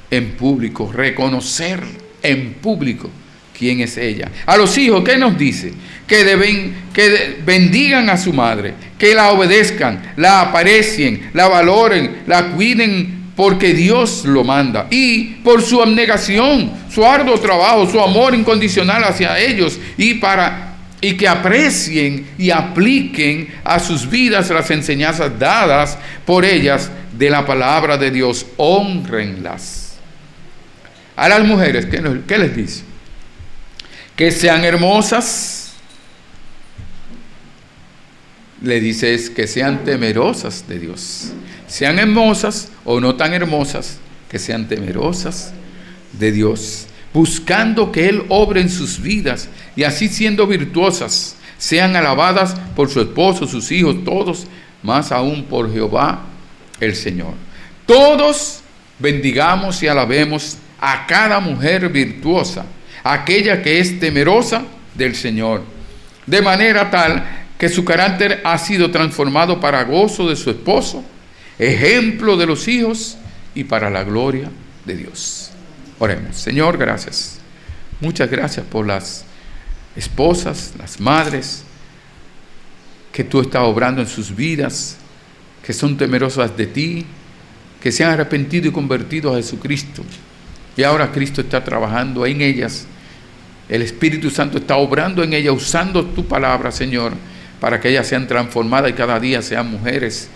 en público, reconocer en público quién es ella. A los hijos, ¿qué nos dice? Que bendigan a su madre, que la obedezcan, la aprecien, la valoren, la cuiden porque Dios lo manda. Y por su abnegación, su arduo trabajo, su amor incondicional hacia ellos y que aprecien y apliquen a sus vidas las enseñanzas dadas por ellas de la palabra de Dios. Hónrenlas. A las mujeres, ¿qué les dice? Que sean hermosas. Le dice que sean temerosas de Dios. Sean hermosas o no tan hermosas, que sean temerosas de Dios, buscando que Él obre en sus vidas y así siendo virtuosas, sean alabadas por su esposo, sus hijos, todos, más aún por Jehová el Señor. Todos bendigamos y alabemos a cada mujer virtuosa, aquella que es temerosa del Señor, de manera tal que su carácter ha sido transformado para gozo de su esposo, ejemplo de los hijos y para la gloria de Dios. Oremos. Señor, gracias. Muchas gracias por las esposas, las madres, que tú estás obrando en sus vidas, que son temerosas de ti, que se han arrepentido y convertido a Jesucristo. Y ahora Cristo está trabajando en ellas. El Espíritu Santo está obrando en ellas, usando tu palabra, Señor, para que ellas sean transformadas y cada día sean mujeres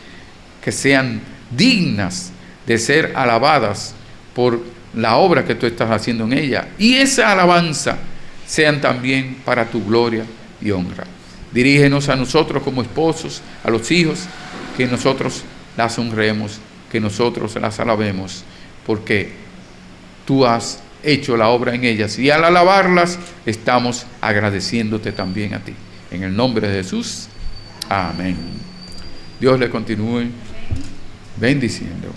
que sean dignas de ser alabadas por la obra que tú estás haciendo en ella, y esa alabanza sean también para tu gloria y honra. Dirígenos a nosotros como esposos, a los hijos, que nosotros las honremos, que nosotros las alabemos, porque tú has hecho la obra en ellas, y al alabarlas estamos agradeciéndote también a ti. En el nombre de Jesús, amén. Dios le continúe bendiciendo.